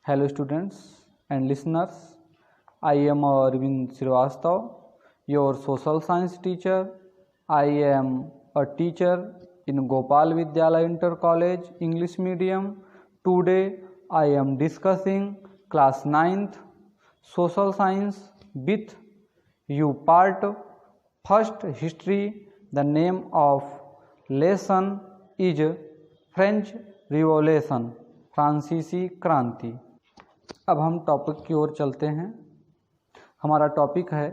Hello students and listeners, I am Arvind Srivastava, your social science teacher. I am a teacher in Gopal Vidyalaya Inter College English Medium. Today I am discussing class 9th social science with you part first history. The name of lesson is French revolution, फ्रांसीसी क्रांति। अब हम topic की ओर चलते हैं। हमारा topic है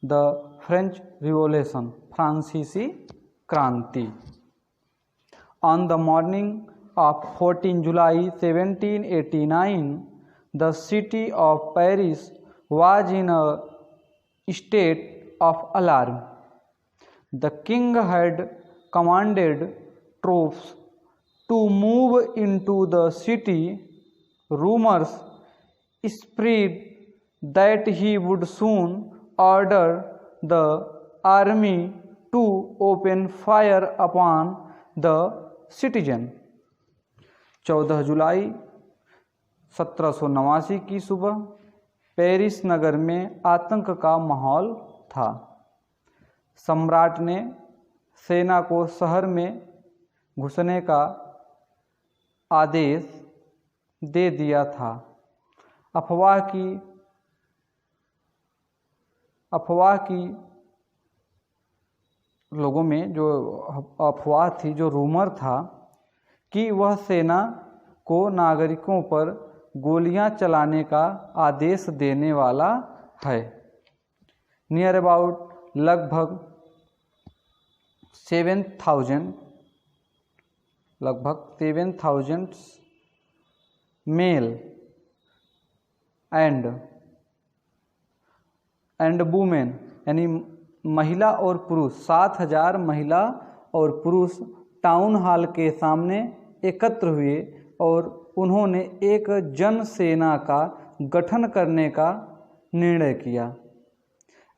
the French revolution, फ्रांसीसी क्रांति। On the morning of 14 July 1789 the city of Paris was in a state of alarm. The king had commanded troops to move into the city. Rumors spread that he would soon order the army to open fire upon the citizen. 14 जुलाई 1789 की सुबह Paris नगर में आतंक का माहौल था। सम्राट ने सेना को शहर में घुसने का आदेश दे दिया था। अफवाह की लोगों में जो अफवाह थी, जो रूमर था कि वह सेना को नागरिकों पर गोलियां चलाने का आदेश देने वाला है। नियर अबाउट लगभग 7,000 मेल एंड वुमेन, यानी महिला और पुरुष, 7,000 महिला और पुरुष टाउन हॉल के सामने एकत्र हुए और उन्होंने एक जन सेना का गठन करने का निर्णय किया।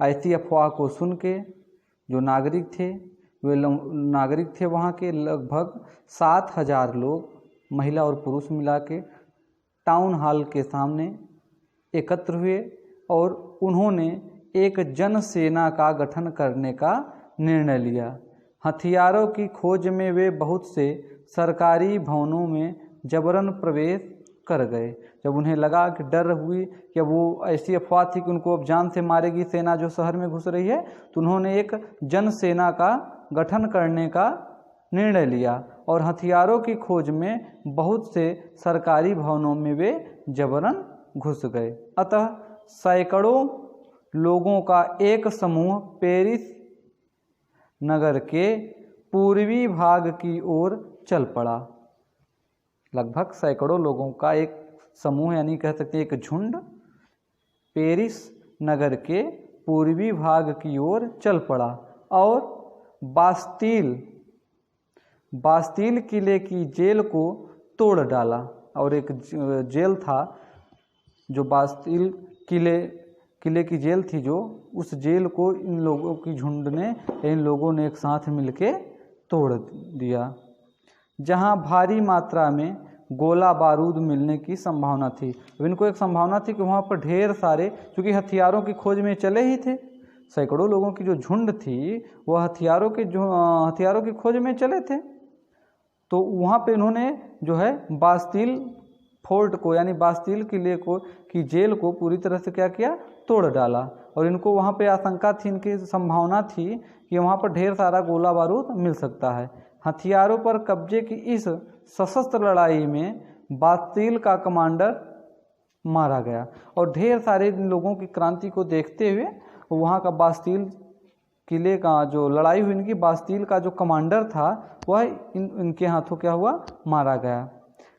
ऐसी अफवाह को सुन के जो नागरिक थे वहाँ के लगभग 7,000 लोग, महिला और पुरुष मिला के टाउन हॉल के सामने एकत्र हुए और उन्होंने एक जन सेना का गठन करने का निर्णय लिया। हथियारों की खोज में वे बहुत से सरकारी भवनों में जबरन प्रवेश कर गए। जब उन्हें लगा कि डर हुई कि वो ऐसी अफवाह थी कि उनको अब जान से मारेगी सेना जो शहर में घुस रही है, तो उन्होंने एक जन सेना का गठन करने का निर्णय लिया और हथियारों की खोज में बहुत से सरकारी भवनों में वे जबरन घुस गए। अतः सैकड़ों लोगों का एक समूह पेरिस नगर के पूर्वी भाग की ओर चल पड़ा। लगभग सैकड़ों लोगों का एक समूह, यानी कह सकते हैं एक झुंड, पेरिस नगर के पूर्वी भाग की ओर चल पड़ा और बास्तील किले की जेल को तोड़ डाला। और एक जेल था जो बास्तील किले की जेल थी, जो उस जेल को इन लोगों की झुंड ने, इन लोगों ने एक साथ मिलके तोड़ दिया। जहां भारी मात्रा में गोला बारूद मिलने की संभावना थी। इनको एक संभावना थी कि वहाँ पर ढेर सारे, क्योंकि हथियारों की खोज में चले ही थे, सैकड़ों लोगों की जो झुंड थी वह हथियारों की खोज में चले थे। तो वहाँ पे इन्होंने जो है बास्तील फोर्ट को, यानी बास्तील किले को की जेल को पूरी तरह से क्या किया, तोड़ डाला। और इनको वहाँ पे आशंका थी, इनकी संभावना थी कि वहाँ पर ढेर सारा गोला बारूद मिल सकता है। हथियारों पर कब्जे की इस सशस्त्र लड़ाई में बास्तील का कमांडर मारा गया और ढेर सारे लोगों की क्रांति को देखते हुए वहाँ का बास्तील किले का जो लड़ाई हुई, इनकी बास्तील का जो कमांडर था वह इनके हाथों क्या हुआ, मारा गया।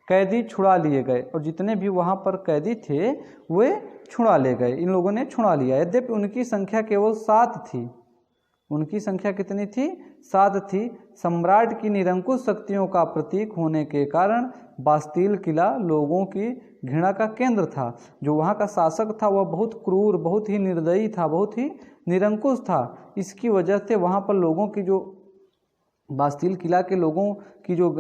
कैदी छुड़ा लिए गए और जितने भी वहाँ पर कैदी थे वे छुड़ा ले गए, इन लोगों ने छुड़ा लिया। यद्यपि उनकी संख्या केवल 7 थी। उनकी संख्या कितनी थी? 7 थी। सम्राट की निरंकुश शक्तियों का प्रतीक होने के कारण बास्तील किला लोगों की घृणा का केंद्र था। जो वहाँ का शासक था वह बहुत क्रूर, बहुत ही निर्दयी था, बहुत ही निरंकुश था। इसकी वजह से वहाँ पर लोगों की जो बास्तील किला के लोगों की जो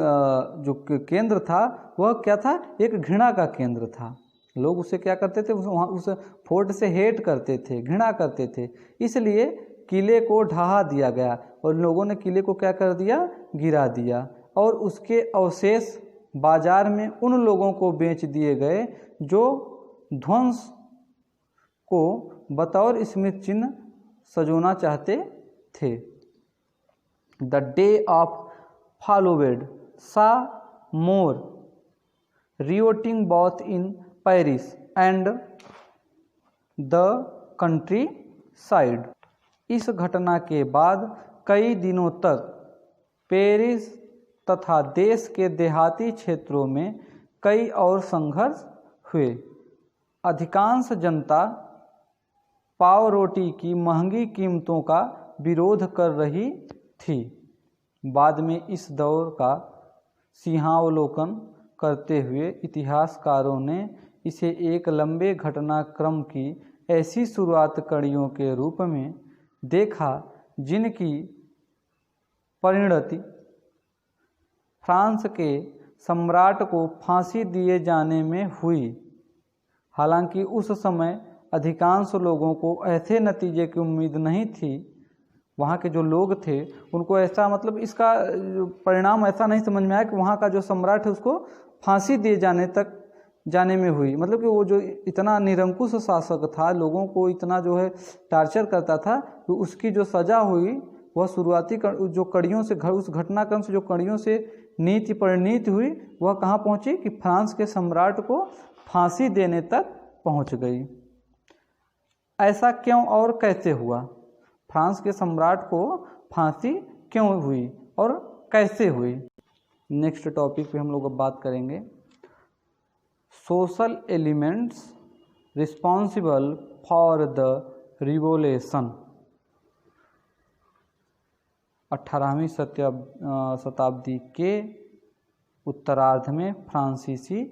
केंद्र था वह क्या था, एक घृणा का केंद्र था। लोग उसे क्या करते थे, उस फोर्ट से हेट करते थे, घृणा करते थे, इसलिए किले को ढहा दिया गया और लोगों ने किले को क्या कर दिया, गिरा दिया और उसके अवशेष बाजार में उन लोगों को बेच दिए गए जो ध्वंस को बतौर स्मृति चिन्ह सजोना चाहते थे। The day of followed saw more rioting both in Paris and the countryside. इस घटना के बाद कई दिनों तक पेरिस तथा देश के देहाती क्षेत्रों में कई और संघर्ष हुए। अधिकांश जनता पाव रोटी की महंगी कीमतों का विरोध कर रही थी। बाद में इस दौर का सिंहावलोकन करते हुए इतिहासकारों ने इसे एक लंबे घटनाक्रम की ऐसी शुरुआत कड़ियों के रूप में देखा जिनकी परिणति फ्रांस के सम्राट को फांसी दिए जाने में हुई। हालांकि उस समय अधिकांश लोगों को ऐसे नतीजे की उम्मीद नहीं थी, वहाँ के जो लोग थे उनको ऐसा, मतलब इसका परिणाम ऐसा नहीं समझ में आया कि वहाँ का जो सम्राट है उसको फांसी दिए जाने में हुई। मतलब कि वो जो इतना निरंकुश शासक था, लोगों को इतना जो है टार्चर करता था, तो उसकी जो सज़ा हुई वह शुरुआती जो कड़ियों से उस घटनाक्रम से जो कड़ियों से नीति परिणीत हुई वह कहाँ पहुँची कि फ्रांस के सम्राट को फांसी देने तक पहुँच गई। ऐसा क्यों और कैसे हुआ? फ्रांस के सम्राट को फांसी क्यों हुई और कैसे हुई? नेक्स्ट टॉपिक पे हम लोग अब बात करेंगे social elements responsible for the revolution. 18वीं शताब्दी के उत्तरार्ध में फ्रांसीसी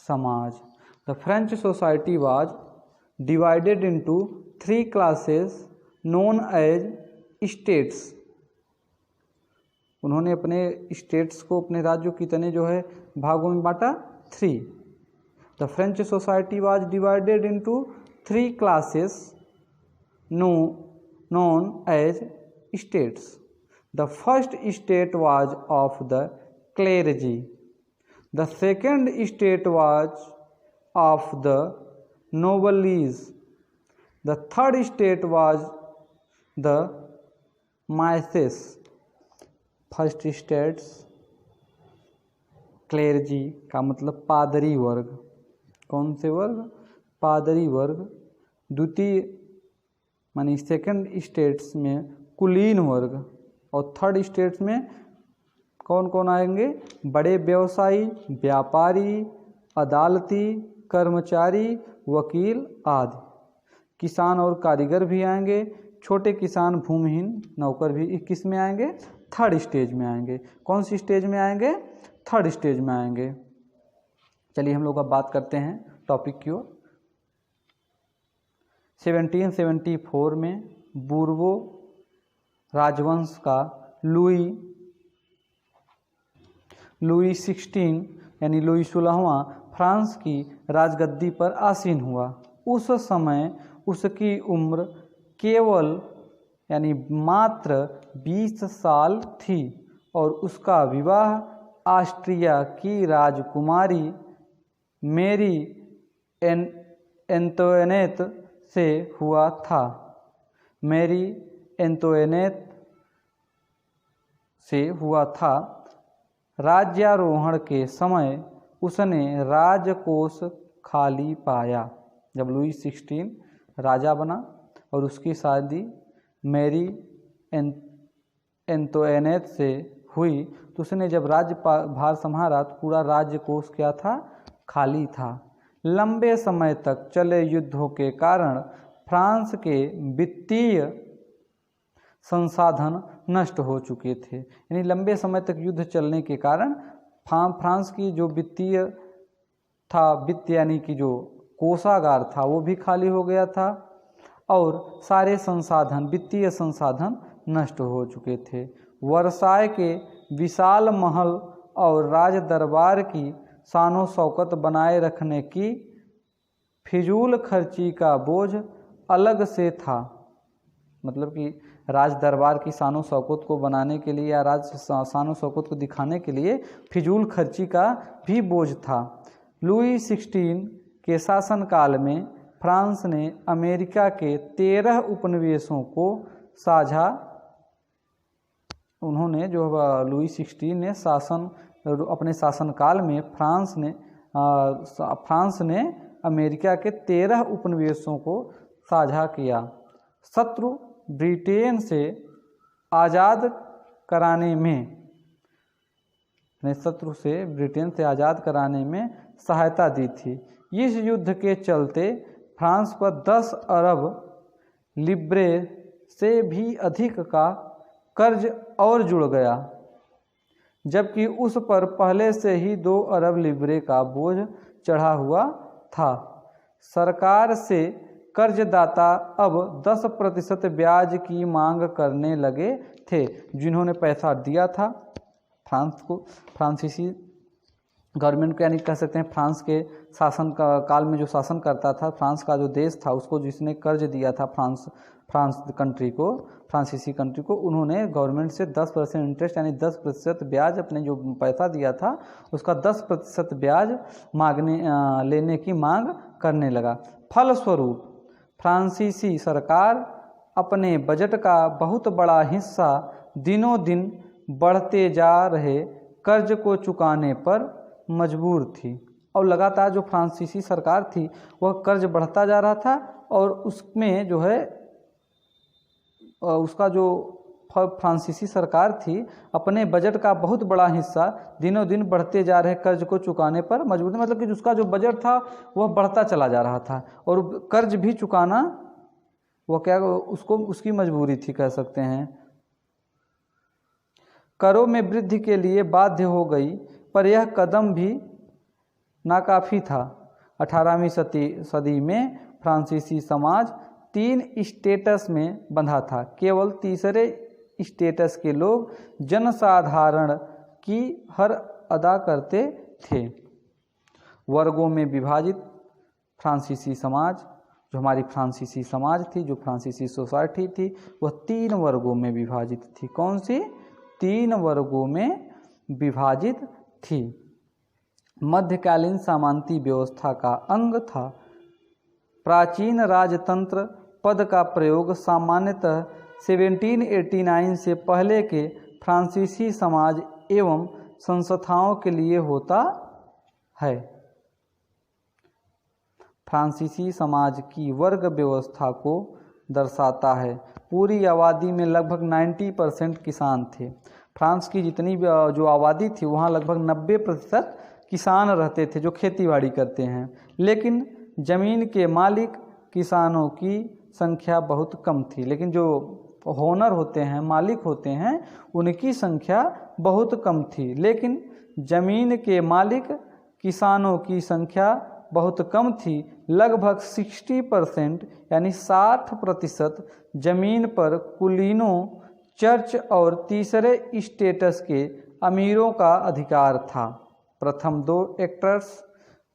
समाज। The French society was divided into 3 classes known as states. उन्होंने अपने स्टेट्स को, अपने राज्यों की तने जो है भागों में बांटा 3। The French society was divided into 3 classes known as states. The first state was of the clergy. The second state was of the nobles. The third state was the masses. First states clergy का मतलब पादरी वर्ग। कौन से वर्ग? पादरी वर्ग। द्वितीय मानी सेकंड स्टेट्स में कुलीन वर्ग और थर्ड स्टेट्स में कौन कौन आएंगे? बड़े व्यवसायी, व्यापारी, अदालती, कर्मचारी, वकील आदि। किसान और कारीगर भी आएंगे। छोटे किसान, भूमिहीन, नौकर भी किस में आएंगे? थर्ड स्टेज में आएंगे। कौन सी स्टेज में आएंगे? थर्ड स्टेज में आएंगे। चलिए हम लोग अब बात करते हैं टॉपिक की ओर। 1774 में बूर्बो राजवंश का लुई 16 यानी लुई 16वां फ्रांस की राजगद्दी पर आसीन हुआ। उस समय उसकी उम्र केवल यानी मात्र 20 साल थी और उसका विवाह ऑस्ट्रिया की राजकुमारी मेरी एंतोनेट से हुआ था। मेरी एंतोनेट से हुआ था। राज्यारोहण के समय उसने राजकोष खाली पाया। जब लुई 16 राजा बना और उसकी शादी मेरी एंतोनेट से हुई तो उसने जब राज्य भार संभाला तो पूरा राज्यकोष क्या था? खाली था। लंबे समय तक चले युद्धों के कारण फ्रांस के वित्तीय संसाधन नष्ट हो चुके थे। यानी लंबे समय तक युद्ध चलने के कारण फ्रांस की जो वित्तीय था, वित्त यानी कि जो कोषागार था वो भी खाली हो गया था और सारे संसाधन, वित्तीय संसाधन नष्ट हो चुके थे। वर्साय के विशाल महल और राज दरबार की शानो शौकत बनाए रखने की फिजूल खर्ची का बोझ अलग से था। मतलब कि राज दरबार की शानो शौकत को बनाने के लिए या राज शानो शौकत को दिखाने के लिए फिजूल खर्ची का भी बोझ था। लुई 16 के शासनकाल में फ्रांस ने अमेरिका के 13 उपनिवेशों को साझा उन्होंने जो लुई 16 ने अपने शासनकाल में फ्रांस ने अमेरिका के 13 उपनिवेशों को साझा किया। शत्रु ब्रिटेन से आज़ाद कराने में सहायता दी थी। इस युद्ध के चलते फ्रांस पर 10 अरब लिब्रे से भी अधिक का कर्ज और जुड़ गया, जबकि उस पर पहले से ही 2 अरब लिब्रे का बोझ चढ़ा हुआ था। सरकार से कर्जदाता अब 10% ब्याज की मांग करने लगे थे। जिन्होंने पैसा दिया था फ्रांसीसी गवर्नमेंट को, यानी कह सकते हैं फ्रांस के शासन काल में जो शासन करता था, फ्रांस का जो देश था, उसको जिसने कर्ज दिया था फ्रांसीसी कंट्री को, उन्होंने गवर्नमेंट से 10% इंटरेस्ट यानी 10% ब्याज, अपने जो पैसा दिया था उसका 10% ब्याज लेने की मांग करने लगा। फलस्वरूप फ्रांसीसी सरकार अपने बजट का बहुत बड़ा हिस्सा दिनों दिन बढ़ते जा रहे कर्ज को चुकाने पर मजबूर थी। और लगातार जो फ्रांसीसी सरकार थी वह कर्ज बढ़ता जा रहा था और उसमें जो है उसका जो फ्रांसीसी सरकार थी अपने बजट का बहुत बड़ा हिस्सा दिनों दिन बढ़ते जा रहे कर्ज को चुकाने पर मजबूर थी। मतलब कि उसका जो बजट था वह बढ़ता चला जा रहा था और कर्ज भी चुकाना उसकी मजबूरी थी, कह सकते हैं। करों में वृद्धि के लिए बाध्य हो गई, पर यह कदम भी नाकाफी था। 18वीं सदी में फ्रांसीसी समाज 3 स्टेटस में बंधा था। केवल तीसरे स्टेटस के लोग जनसाधारण की हर अदा करते थे। वर्गों में विभाजित फ्रांसीसी समाज, जो हमारी फ्रांसीसी समाज थी, जो फ्रांसीसी सोसाइटी थी, वह 3 वर्गों में विभाजित थी। कौन सी? 3 वर्गों में विभाजित थी। मध्यकालीन सामंती व्यवस्था का अंग था। प्राचीन राजतंत्र पद का प्रयोग सामान्यतः 1789 से पहले के फ्रांसीसी समाज एवं संस्थाओं के लिए होता है। फ्रांसीसी समाज की वर्ग व्यवस्था को दर्शाता है। पूरी आबादी में लगभग 90% किसान थे। फ्रांस की जितनी जो आबादी थी वहाँ लगभग 90% किसान रहते थे जो खेतीबाड़ी करते हैं, लेकिन ज़मीन के मालिक किसानों की संख्या बहुत कम थी। लेकिन जो ओनर होते हैं, मालिक होते हैं, उनकी संख्या बहुत कम थी। लेकिन ज़मीन के मालिक किसानों की संख्या बहुत कम थी। लगभग 60% यानी 60% ज़मीन पर कुलीनों, चर्च और तीसरे स्टेटस के अमीरों का अधिकार था। प्रथम 2 एक्टर्स,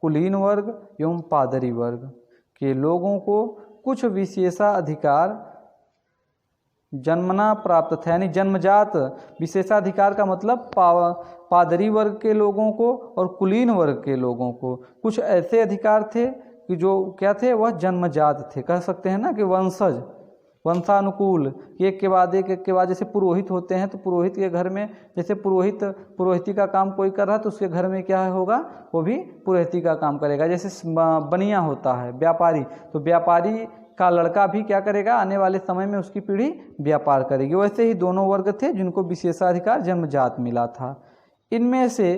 कुलीन वर्ग एवं पादरी वर्ग के लोगों को कुछ विशेषाधिकार जन्मना प्राप्त था। यानी जन्मजात विशेषाधिकार का मतलब पादरी वर्ग के लोगों को और कुलीन वर्ग के लोगों को कुछ ऐसे अधिकार थे कि जो क्या थे, वह जन्मजात थे। कह सकते हैं ना कि वंशानुकूल, एक के बाद जैसे पुरोहित होते हैं तो पुरोहित के घर में जैसे पुरोहिती का काम कोई कर रहा है तो उसके घर में क्या होगा, वो भी पुरोहिती का काम करेगा। जैसे बनिया होता है व्यापारी, तो व्यापारी का लड़का भी क्या करेगा, आने वाले समय में उसकी पीढ़ी व्यापार करेगी। वैसे ही दोनों वर्ग थे जिनको विशेषाधिकार जन्मजात मिला था। इनमें से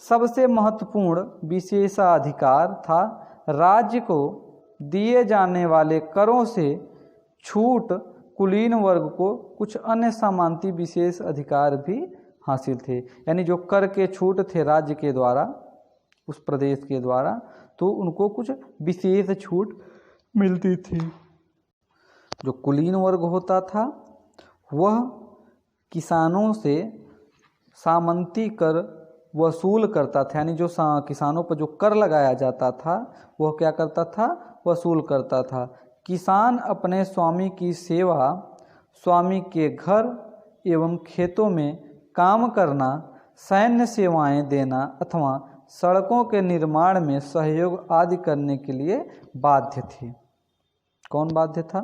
सबसे महत्वपूर्ण विशेषाधिकार था राज्य को दिए जाने वाले करों से छूट। कुलीन वर्ग को कुछ अन्य सामंती विशेष अधिकार भी हासिल थे। यानी जो कर के छूट थे राज्य के द्वारा, उस प्रदेश के द्वारा, तो उनको कुछ विशेष छूट मिलती थी। जो कुलीन वर्ग होता था वह किसानों से सामंती कर वसूल करता था, यानी जो किसानों पर जो कर लगाया जाता था वह क्या करता था, वसूल करता था। किसान अपने स्वामी की सेवा, स्वामी के घर एवं खेतों में काम करना, सैन्य सेवाएं देना अथवा सड़कों के निर्माण में सहयोग आदि करने के लिए बाध्य थे। कौन बाध्य था?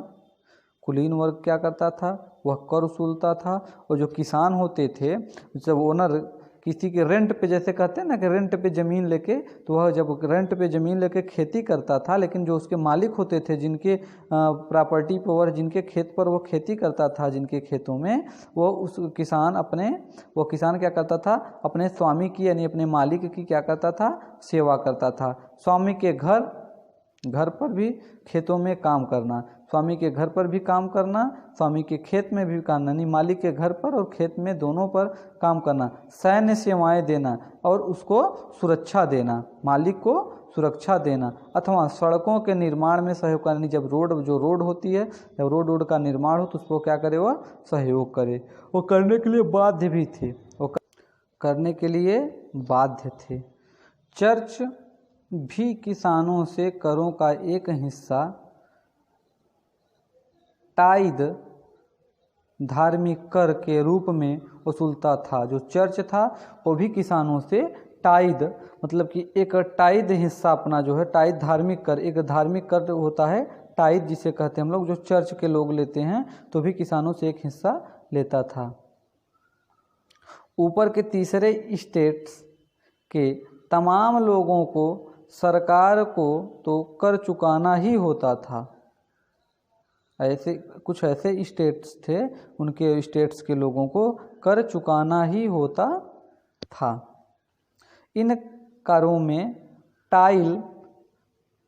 कुलीन वर्ग क्या करता था, वह कर वसूलता था। और जो किसान होते थे, जब ओनर किसी के रेंट पे, जैसे कहते हैं ना कि रेंट पे ज़मीन लेके, तो वह जब रेंट पे ज़मीन लेके खेती करता था, लेकिन जो उसके मालिक होते थे, जिनके प्रॉपर्टी पर और जिनके खेत पर वो खेती करता था, जिनके खेतों में, वो किसान क्या करता था, अपने स्वामी की यानी अपने मालिक की क्या करता था, सेवा करता था। स्वामी के घर पर भी खेतों में काम करना, स्वामी के घर पर भी काम करना, स्वामी के खेत में भी काम, यानी मालिक के घर पर और खेत में दोनों पर काम करना, सैन्य सेवाएं देना और उसको सुरक्षा देना, मालिक को सुरक्षा देना, अथवा सड़कों के निर्माण में सहयोग करनी। जब रोड होती है, जब रोड का निर्माण हो तो उसको क्या करे, वह सहयोग करे। वो करने के लिए बाध्य भी थे, वो करने के लिए बाध्य थे। चर्च भी किसानों से करों का एक हिस्सा टाइद धार्मिक कर के रूप में वसूलता था। जो चर्च था वो भी किसानों से टाइद, मतलब कि एक टाइद हिस्सा अपना जो है, टाइद धार्मिक कर, एक धार्मिक कर होता है टाइद जिसे कहते हैं हम लोग, जो चर्च के लोग लेते हैं, तो भी किसानों से एक हिस्सा लेता था। ऊपर के तीसरे स्टेट्स के तमाम लोगों को सरकार को तो कर चुकाना ही होता था। ऐसे कुछ ऐसे स्टेट्स थे, उनके स्टेट्स के लोगों को कर चुकाना ही होता था। इन करों में टाइल,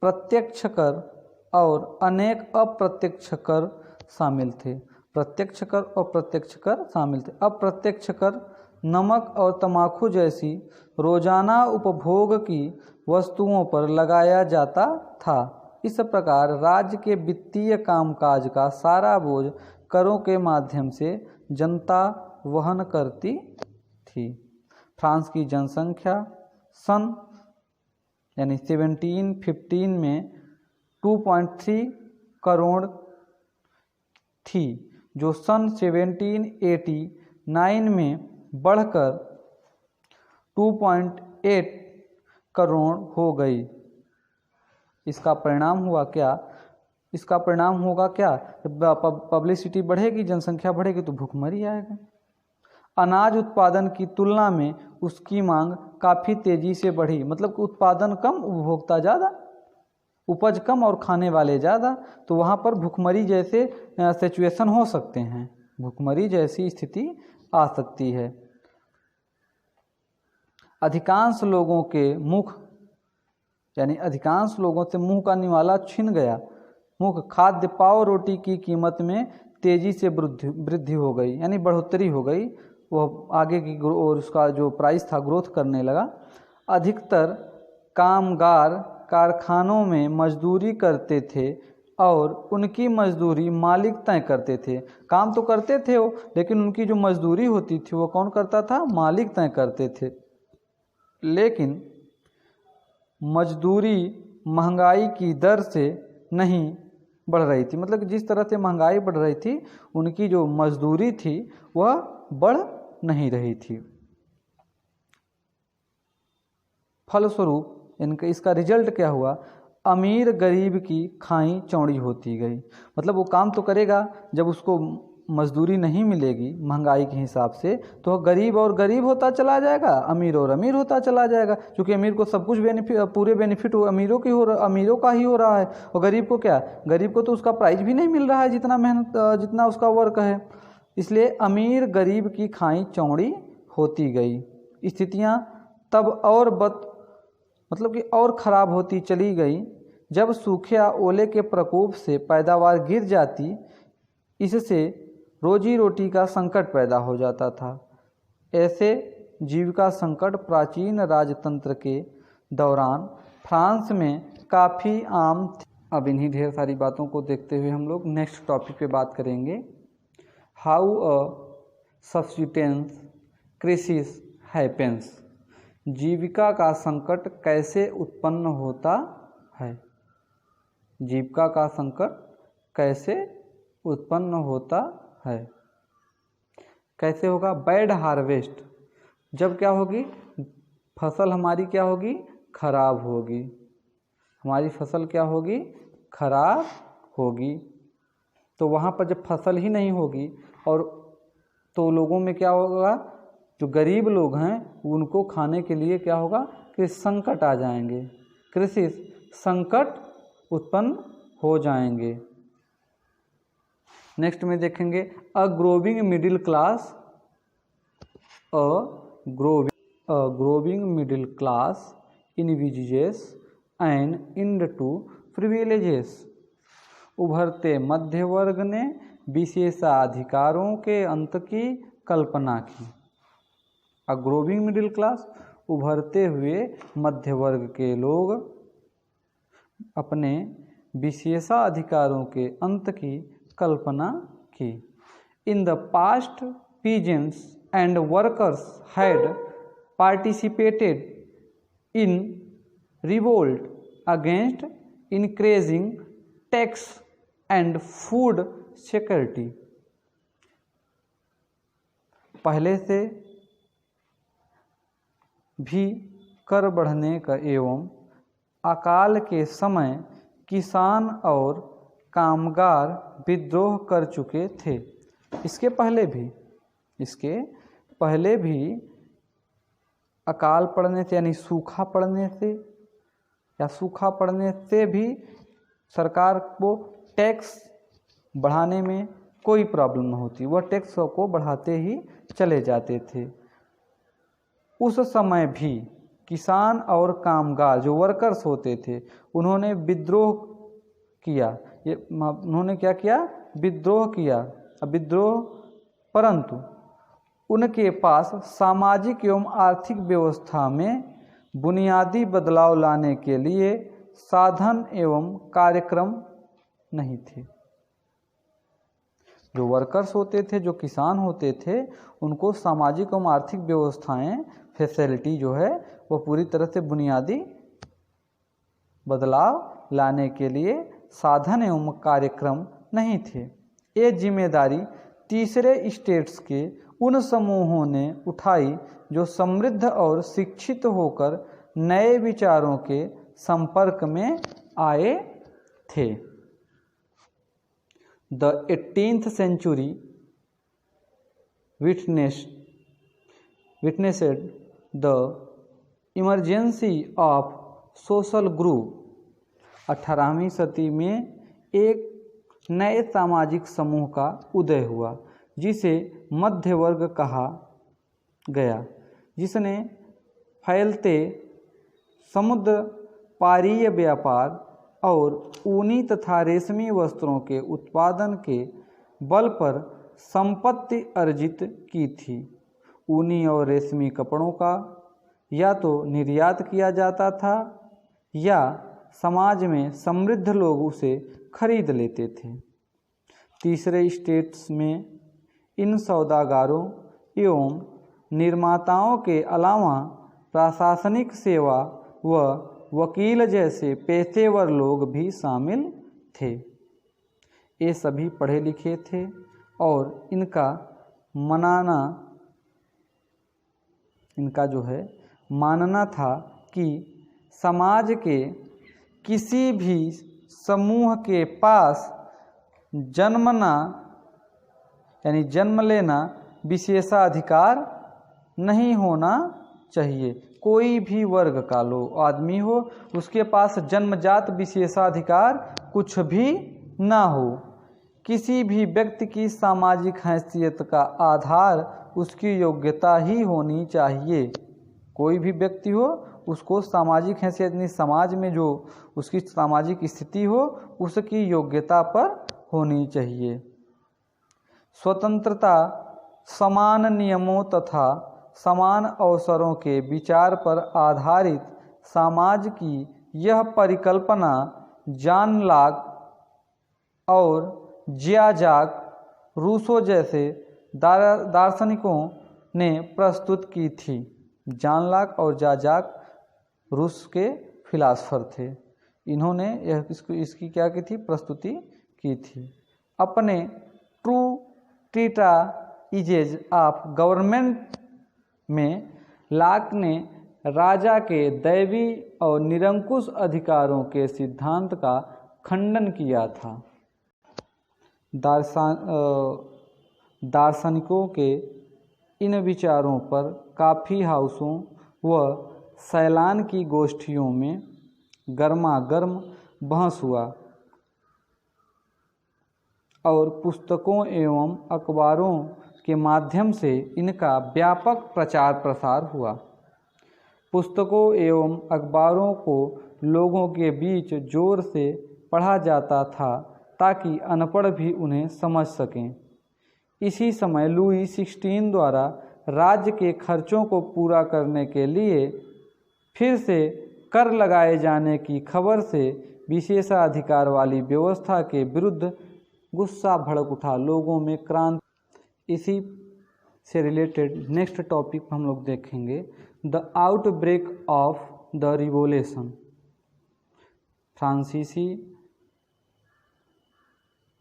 प्रत्यक्ष कर और अनेक अप्रत्यक्ष कर शामिल थे। प्रत्यक्ष कर और अप्रत्यक्ष कर शामिल थे। अप्रत्यक्ष कर नमक और तंबाकू जैसी रोजाना उपभोग की वस्तुओं पर लगाया जाता था। इस प्रकार राज्य के वित्तीय कामकाज का सारा बोझ करों के माध्यम से जनता वहन करती थी। फ्रांस की जनसंख्या सन यानी 1715 में 2.3 करोड़ थी, जो सन 1789 में बढ़कर 2.8 करोड़ हो गई। इसका परिणाम हुआ क्या? इसका परिणाम होगा क्या? पब्लिसिटी बढ़ेगी, जनसंख्या बढ़ेगी तो भूखमरी आएगा। अनाज उत्पादन की तुलना में उसकी मांग काफ़ी तेज़ी से बढ़ी, मतलब कि उत्पादन कम, उपभोक्ता ज़्यादा, उपज कम और खाने वाले ज़्यादा, तो वहाँ पर भूखमरी जैसे सिचुएशन हो सकते हैं, भूखमरी जैसी स्थिति आ सकती है। अधिकांश लोगों के मुख यानी अधिकांश लोगों से मुंह का निवाला छिन गया। मुख्य खाद्य पाव रोटी की कीमत में तेज़ी से वृद्धि हो गई, यानी बढ़ोतरी हो गई, वह आगे की और उसका जो प्राइस था ग्रोथ करने लगा। अधिकतर कामगार कारखानों में मजदूरी करते थे और उनकी मजदूरी मालिक तय करते थे। काम तो करते थे वो, लेकिन उनकी जो मजदूरी होती थी वो कौन करता था? मालिक तय करते थे। लेकिन मजदूरी महंगाई की दर से नहीं बढ़ रही थी, मतलब कि जिस तरह से महंगाई बढ़ रही थी उनकी जो मजदूरी थी वह बढ़ नहीं रही थी। फलस्वरूप इसका रिजल्ट क्या हुआ? अमीर गरीब की खाई चौड़ी होती गई। मतलब वो काम तो करेगा, जब उसको मजदूरी नहीं मिलेगी महंगाई के हिसाब से, तो गरीब और गरीब होता चला जाएगा, अमीर और अमीर होता चला जाएगा, क्योंकि अमीर को सब कुछ पूरे बेनिफिट अमीरों का ही हो रहा है, और गरीब को क्या? गरीब को तो उसका प्राइस भी नहीं मिल रहा है जितना मेहनत, जितना उसका वर्क है। इसलिए अमीर गरीब की खाई चौड़ी होती गई। स्थितियाँ तब और मतलब कि और ख़राब होती चली गई जब सूखे या ओले के प्रकोप से पैदावार गिर जाती। इससे रोजी रोटी का संकट पैदा हो जाता था। ऐसे जीविका संकट प्राचीन राजतंत्र के दौरान फ्रांस में काफ़ी आम थे। अब इन्हीं ढेर सारी बातों को देखते हुए हम लोग नेक्स्ट टॉपिक पे बात करेंगे, how a subsistence crisis happens, जीविका का संकट कैसे उत्पन्न होता है? जीविका का संकट कैसे उत्पन्न होता है? कैसे होगा? बैड हार्वेस्ट, जब क्या होगी, फसल हमारी क्या होगी, खराब होगी। हमारी फसल क्या होगी, खराब होगी। तो वहाँ पर जब फसल ही नहीं होगी और तो लोगों में क्या होगा, जो गरीब लोग हैं उनको खाने के लिए क्या होगा कि संकट आ जाएंगे, कृषि संकट उत्पन्न हो जाएंगे। नेक्स्ट में देखेंगे a growing middle class, a growing middle class envisages and end to privileges. उभरते मध्य वर्ग ने विशेषाधिकारों के अंत की कल्पना की। अ ग्रोविंग मिडिल क्लास, उभरते हुए मध्य वर्ग के लोग अपने विशेषाधिकारों के अंत की कल्पना की। In the past peasants and workers had participated in revolt against increasing tax and food security। पहले से भी कर बढ़ने का एवं अकाल के समय किसान और कामगार विद्रोह कर चुके थे। इसके पहले भी अकाल पड़ने से यानी सूखा पड़ने से भी सरकार को टैक्स बढ़ाने में कोई प्रॉब्लम न होती, वह टैक्स को बढ़ाते ही चले जाते थे। उस समय भी किसान और कामगार जो वर्कर्स होते थे उन्होंने विद्रोह किया। उन्होंने क्या किया, विद्रोह किया। परंतु उनके पास सामाजिक एवं आर्थिक व्यवस्था में बुनियादी बदलाव लाने के लिए साधन एवं कार्यक्रम नहीं थे। जो वर्कर्स होते थे, जो किसान होते थे, उनको सामाजिक एवं आर्थिक व्यवस्थाएं, फैसिलिटी जो है वो पूरी तरह से बुनियादी बदलाव लाने के लिए साधन एवं कार्यक्रम नहीं थे। ये जिम्मेदारी तीसरे स्टेट्स के उन समूहों ने उठाई जो समृद्ध और शिक्षित होकर नए विचारों के संपर्क में आए थे। The 18th century witnessed the emergency of social group। 18वीं सदी में एक नए सामाजिक समूह का उदय हुआ जिसे मध्य वर्ग कहा गया, जिसने फैलते समुद्र पारीय व्यापार और ऊनी तथा रेशमी वस्त्रों के उत्पादन के बल पर संपत्ति अर्जित की थी। ऊनी और रेशमी कपड़ों का या तो निर्यात किया जाता था या समाज में समृद्ध लोग उसे खरीद लेते थे। तीसरे स्टेट्स में इन सौदागारों एवं निर्माताओं के अलावा प्रशासनिक सेवा व वकील जैसे पेशेवर लोग भी शामिल थे। ये सभी पढ़े लिखे थे और इनका मानना था कि समाज के किसी भी समूह के पास जन्म लेना विशेषाधिकार नहीं होना चाहिए। कोई भी वर्ग का आदमी हो, उसके पास जन्मजात विशेषाधिकार कुछ भी ना हो। किसी भी व्यक्ति की सामाजिक हैसियत का आधार उसकी योग्यता ही होनी चाहिए। कोई भी व्यक्ति हो, उसको सामाजिक हैसियत यानी समाज में जो उसकी सामाजिक स्थिति हो उसकी योग्यता पर होनी चाहिए। स्वतंत्रता, समान नियमों तथा समान अवसरों के विचार पर आधारित समाज की यह परिकल्पना जॉन लॉक और जीन-जाक रूसो जैसे दार्शनिकों ने प्रस्तुत की थी। जानलाक और जाजाक रूस के फिलासफर थे। इन्होंने इसकी क्या की थी, प्रस्तुति की थी। अपने ट्रू ट्रीटाइजेज ऑफ गवर्नमेंट में लाक ने राजा के दैवी और निरंकुश अधिकारों के सिद्धांत का खंडन किया था। दार्शनिकों के इन विचारों पर काफ़ी हाउसों व सैलान की गोष्ठियों में गर्मागर्म बहस हुआ और पुस्तकों एवं अखबारों के माध्यम से इनका व्यापक प्रचार प्रसार हुआ। पुस्तकों एवं अखबारों को लोगों के बीच जोर से पढ़ा जाता था ताकि अनपढ़ भी उन्हें समझ सकें। इसी समय लुई 16 द्वारा राज्य के खर्चों को पूरा करने के लिए फिर से कर लगाए जाने की खबर से विशेषाधिकार वाली व्यवस्था के विरुद्ध गुस्सा भड़क उठा। लोगों में क्रांति। इसी से रिलेटेड नेक्स्ट टॉपिक हम लोग देखेंगे, the outbreak of the revolution. फ्रांसीसी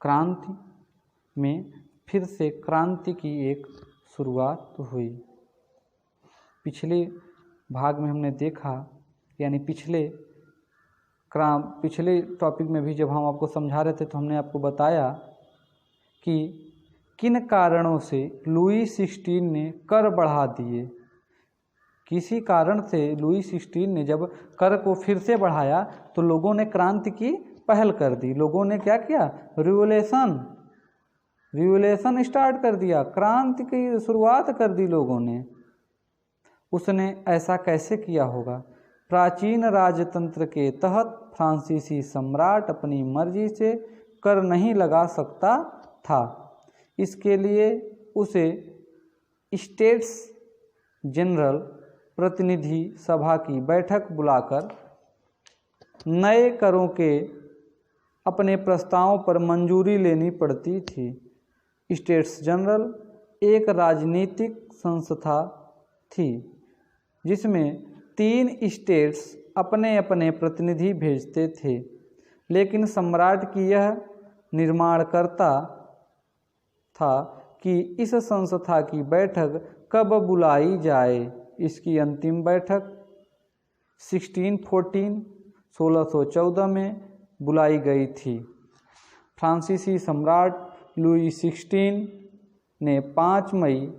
क्रांति में फिर से क्रांति की एक शुरुआत हुई। पिछले भाग में हमने देखा, यानी पिछले टॉपिक में भी जब हम आपको समझा रहे थे तो हमने आपको बताया कि किन कारणों से लुई 16 ने कर बढ़ा दिए। किसी कारण से लुई 16 ने जब कर को फिर से बढ़ाया तो लोगों ने क्रांति की पहल कर दी। लोगों ने क्या किया, रिवोल्यूशन स्टार्ट कर दिया, क्रांति की शुरुआत कर दी लोगों ने। उसने ऐसा कैसे किया होगा? प्राचीन राजतंत्र के तहत फ्रांसीसी सम्राट अपनी मर्जी से कर नहीं लगा सकता था। इसके लिए उसे स्टेट्स जनरल प्रतिनिधि सभा की बैठक बुलाकर नए करों के अपने प्रस्तावों पर मंजूरी लेनी पड़ती थी। स्टेट्स जनरल एक राजनीतिक संस्था थी जिसमें 3 स्टेट्स अपने अपने प्रतिनिधि भेजते थे, लेकिन सम्राट की यह निर्माणकर्ता था कि इस संस्था की बैठक कब बुलाई जाए। इसकी अंतिम बैठक 1614 में बुलाई गई थी। फ्रांसीसी सम्राट लुई 16 ने 5 मई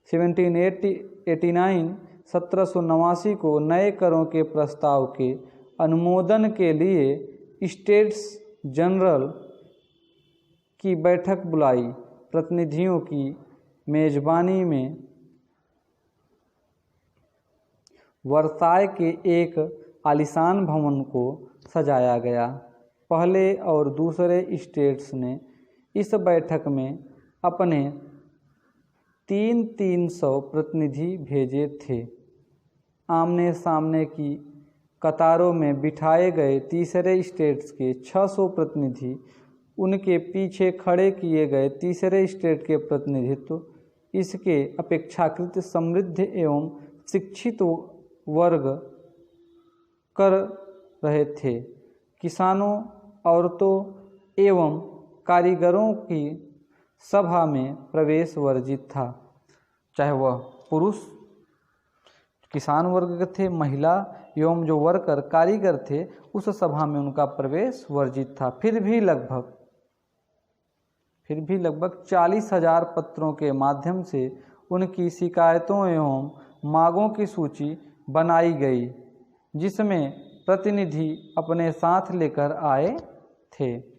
1789 को नए करों के प्रस्ताव के अनुमोदन के लिए स्टेट्स जनरल की बैठक बुलाई। प्रतिनिधियों की मेजबानी में वर्साय के एक आलीशान भवन को सजाया गया। पहले और दूसरे स्टेट्स ने इस बैठक में अपने 300 प्रतिनिधि भेजे थे। आमने सामने की कतारों में बिठाए गए तीसरे स्टेट्स के 600 प्रतिनिधि, उनके पीछे खड़े किए गए तीसरे स्टेट के प्रतिनिधित्व इसके अपेक्षाकृत समृद्ध एवं शिक्षित वर्ग कर रहे थे। किसानों, औरतों एवं कारीगरों की सभा में प्रवेश वर्जित था, चाहे वह पुरुष किसान वर्ग के थे, महिला एवं जो वर्कर कारीगर थे, उस सभा में उनका प्रवेश वर्जित था। फिर भी लगभग 40,000 पत्रों के माध्यम से उनकी शिकायतों एवं मांगों की सूची बनाई गई, जिसमें प्रतिनिधि अपने साथ लेकर आए थे।